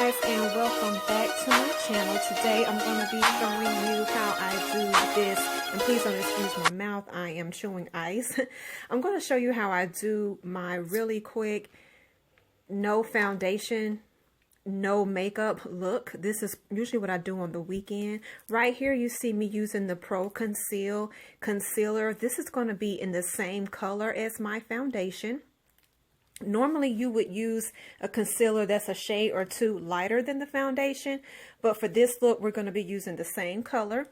guys, and welcome back to my channel. Today I'm going to be showing you how I do this, and please don't excuse my mouth, I am chewing ice. I'm going to show you how I do my really quick no foundation, no makeup look. This is usually what I do on the weekend. Right here you see me using the Pro Conceal concealer. This is going to be in the same color as my foundation. Normally you would use a concealer that's a shade or two lighter than the foundation, but for this look we're going to be using the same color.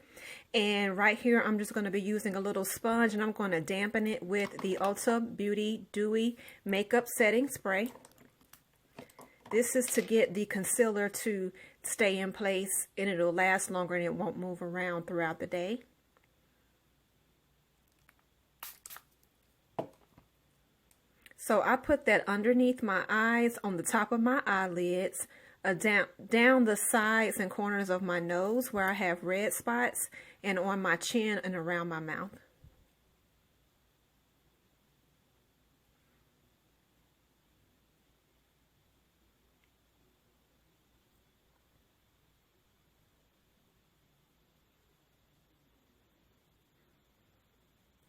And right here I'm just going to be using a little sponge, and I'm going to dampen it with the Ulta Beauty Dewy Makeup Setting Spray. This is to get the concealer to stay in place, and it'll last longer and it won't move around throughout the day. So I put that underneath my eyes, on the top of my eyelids, down the sides and corners of my nose where I have red spots, and on my chin and around my mouth.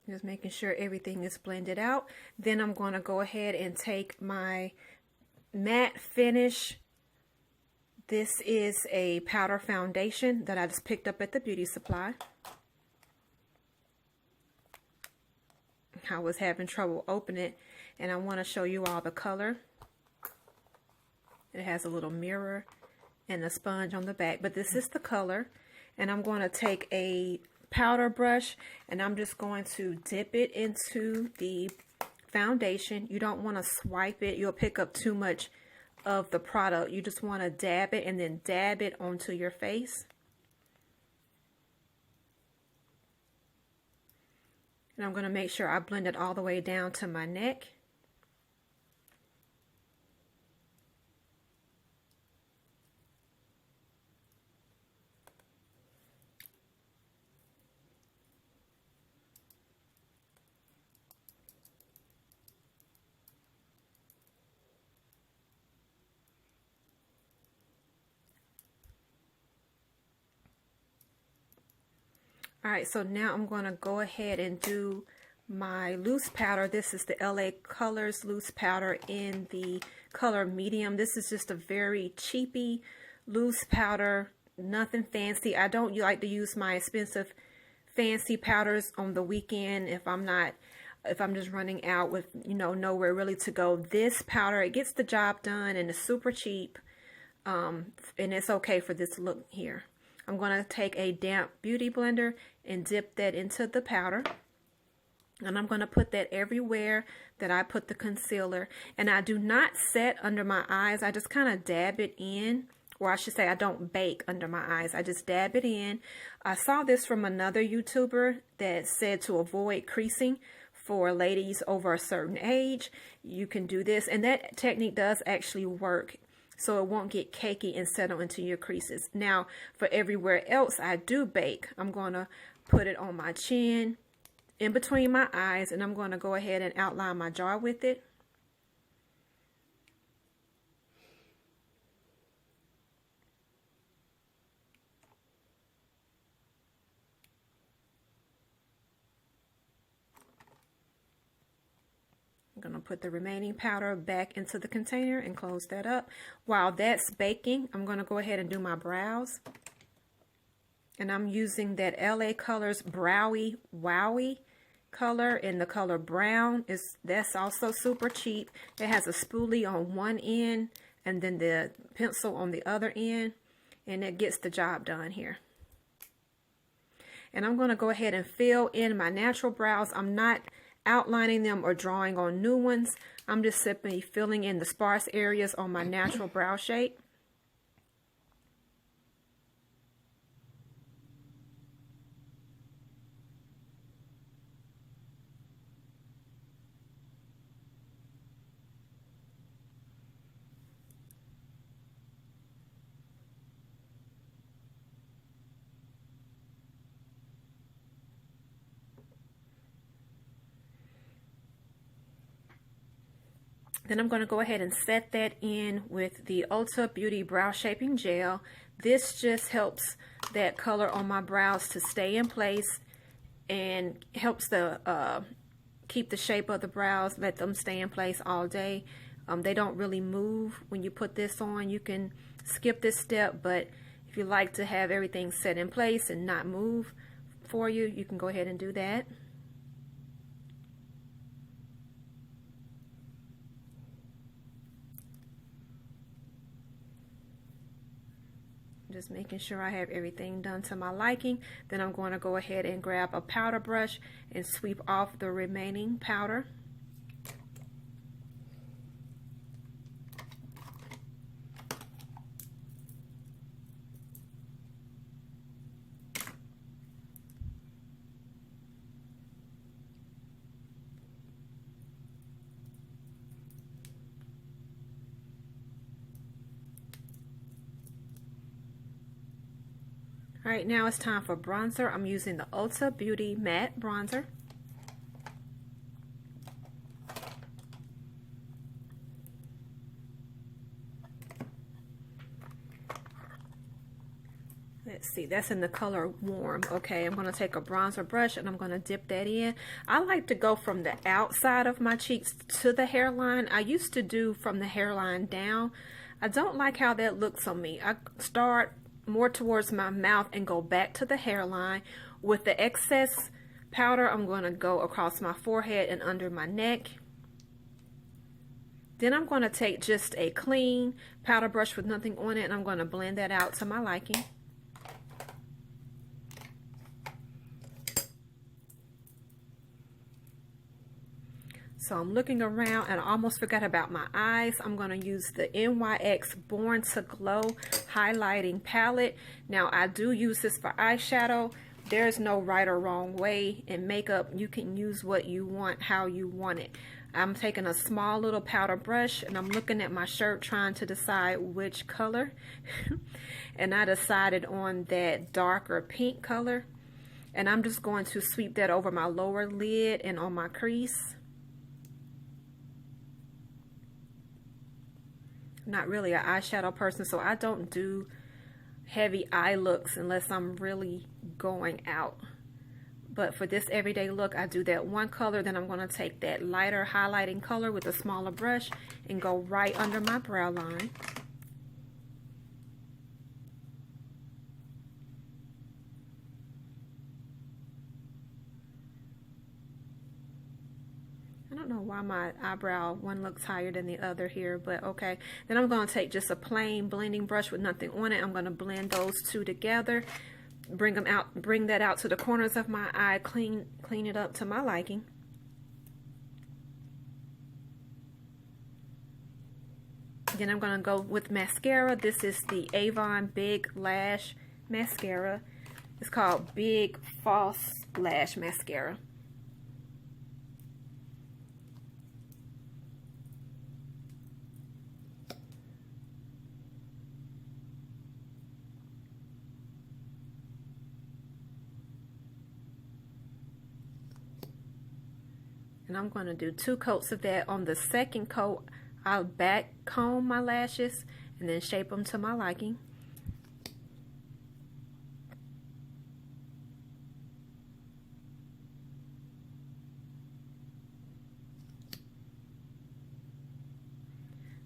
Just making sure everything is blended out. Then I'm going to go ahead and take my matte finish. This is a powder foundation that I just picked up at the beauty supply. I was having trouble opening it, and I want to show you all the color. It has a little mirror and a sponge on the back, but this is the color. And I'm going to take a powder brush, and I'm just going to dip it into the foundation. You don't want to swipe it. You'll pick up too much of the product. You just want to dab it and then dab it onto your face. And I'm going to make sure I blend it all the way down to my neck. Alright, so now I'm going to go ahead and do my loose powder. This is the LA Colors loose powder in the color medium. This is just a very cheapy loose powder, nothing fancy. I don't like to use my expensive fancy powders on the weekend if I'm just running out with, nowhere really to go. This powder, it gets the job done, and it's super cheap, and it's okay for this look here. I'm going to take a damp beauty blender and dip that into the powder. And I'm going to put that everywhere that I put the concealer. And I do not set under my eyes. I just kind of dab it in. Or I should say I don't bake under my eyes. I just dab it in. I saw this from another YouTuber that said to avoid creasing for ladies over a certain age. You can do this. And that technique does actually work, so it won't get cakey and settle into your creases. Now, for everywhere else I do bake, I'm going to put it on my chin, in between my eyes, and I'm going to go ahead and outline my jaw with it. I'm going to put the remaining powder back into the container and close that up. While that's baking, I'm going to go ahead and do my brows. And I'm using that LA Colors Browy Wowie color in the color brown. That's also super cheap. It has a spoolie on one end and then the pencil on the other end, and it gets the job done here. And I'm going to go ahead and fill in my natural brows. I'm not outlining them or drawing on new ones. I'm just simply filling in the sparse areas on my natural brow shape. Then I'm going to go ahead and set that in with the Ulta Beauty Brow Shaping Gel. This just helps that color on my brows to stay in place and helps the keep the shape of the brows, let them stay in place all day. They don't really move when you put this on. You can skip this step, but if you like to have everything set in place and not move for you, you can go ahead and do that. Just making sure I have everything done to my liking. Then I'm going to go ahead and grab a powder brush and sweep off the remaining powder. All right, now it's time for bronzer. I'm using the Ulta Beauty Matte Bronzer. Let's see, that's in the color Warm. Okay, I'm going to take a bronzer brush and I'm going to dip that in. I like to go from the outside of my cheeks to the hairline. I used to do from the hairline down. I don't like how that looks on me. I start more towards my mouth and go back to the hairline. With the excess powder, I'm going to go across my forehead and under my neck. Then I'm going to take just a clean powder brush with nothing on it and I'm going to blend that out to my liking. So I'm looking around and I almost forgot about my eyes. I'm going to use the NYX Born to Glow highlighting palette. Now I do use this for eyeshadow. There's no right or wrong way in makeup. You can use what you want, how you want it. I'm taking a small little powder brush and I'm looking at my shirt trying to decide which color. And I decided on that darker pink color. And I'm just going to sweep that over my lower lid and on my crease. Not really an eyeshadow person, so I don't do heavy eye looks unless I'm really going out. But for this everyday look, I do that one color, then I'm going to take that lighter highlighting color with a smaller brush and go right under my brow line. I don't know why my eyebrow one looks higher than the other here, but okay. Then I'm going to take just a plain blending brush with nothing on it. I'm going to blend those two together, bring that out to the corners of my eye, clean it up to my liking. Then I'm going to go with mascara. This is the Avon Big Lash Mascara. It's called Big False Lash Mascara. And I'm going to do 2 coats of that. On the second coat, I'll back comb my lashes and then shape them to my liking.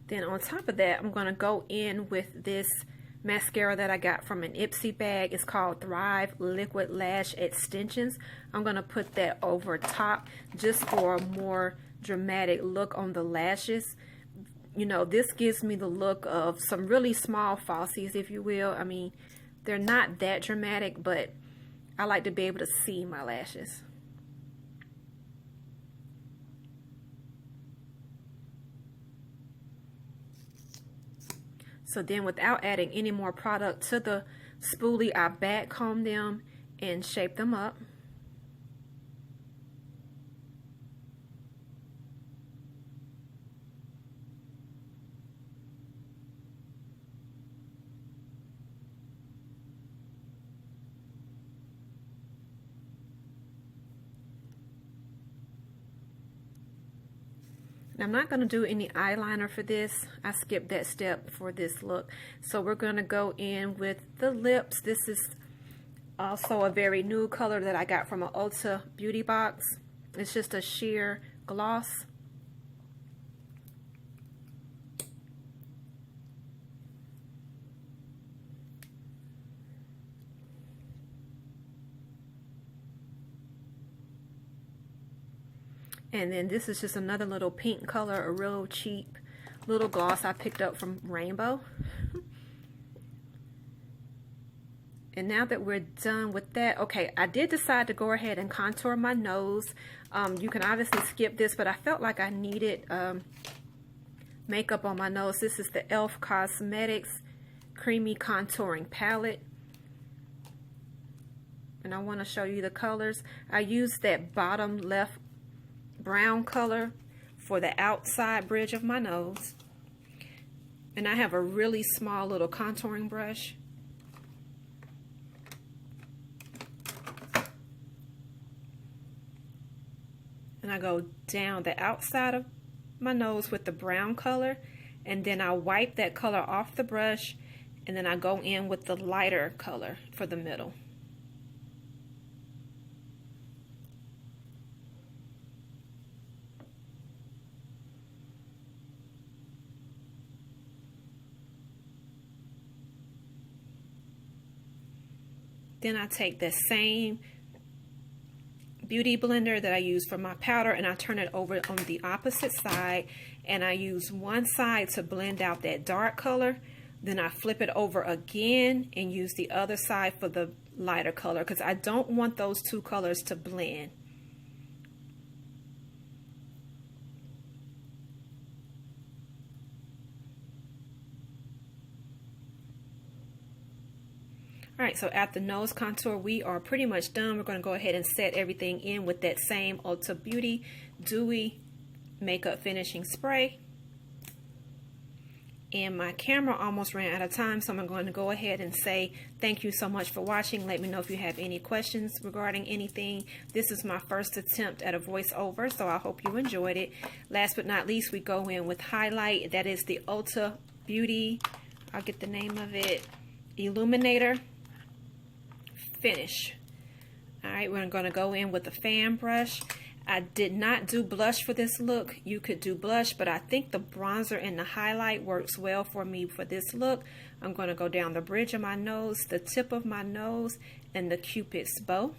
Then on top of that, I'm going to go in with this mascara that I got from an Ipsy bag. It's called Thrive Liquid Lash Extensions. I'm going to put that over top just for a more dramatic look on the lashes. You know, this gives me the look of some really small falsies, if you will. I mean, they're not that dramatic, but I like to be able to see my lashes. So then without adding any more product to the spoolie, I back comb them and shape them up. Now, I'm not going to do any eyeliner for this. I skipped that step for this look. So we're going to go in with the lips. This is also a very new color that I got from an Ulta beauty box. It's just a sheer gloss. And then this is just another little pink color, a real cheap little gloss I picked up from Rainbow. And now that we're done with that, okay, I did decide to go ahead and contour my nose. You can obviously skip this, but I felt like I needed makeup on my nose. This is the e.l.f. Cosmetics Creamy Contouring Palette. And I want to show you the colors. I used that bottom left brown color for the outside bridge of my nose, and I have a really small little contouring brush, and I go down the outside of my nose with the brown color, and then I wipe that color off the brush, and then I go in with the lighter color for the middle. Then I take the same beauty blender that I use for my powder and I turn it over on the opposite side, and I use one side to blend out that dark color. Then I flip it over again and use the other side for the lighter color, because I don't want those two colors to blend. Alright, so after nose contour, we are pretty much done. We're going to go ahead and set everything in with that same Ulta Beauty Dewy Makeup Finishing Spray. And my camera almost ran out of time, so I'm going to go ahead and say thank you so much for watching. Let me know if you have any questions regarding anything. This is my first attempt at a voiceover, so I hope you enjoyed it. Last but not least, we go in with highlight. That is the Ulta Beauty, I'll get the name of it, Illuminator Finish. Alright, we're going to go in with a fan brush. I did not do blush for this look. You could do blush, but I think the bronzer and the highlight works well for me for this look. I'm going to go down the bridge of my nose, the tip of my nose, and the Cupid's bow.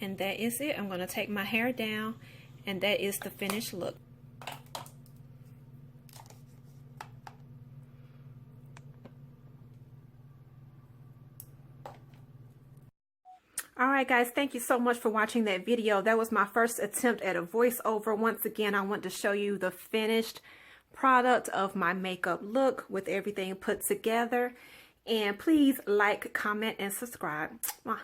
And that is it. I'm going to take my hair down, and that is the finished look. Alright guys, thank you so much for watching that video. That was my first attempt at a voiceover. Once again, I want to show you the finished product of my makeup look with everything put together. And please like, comment, and subscribe. Mwah.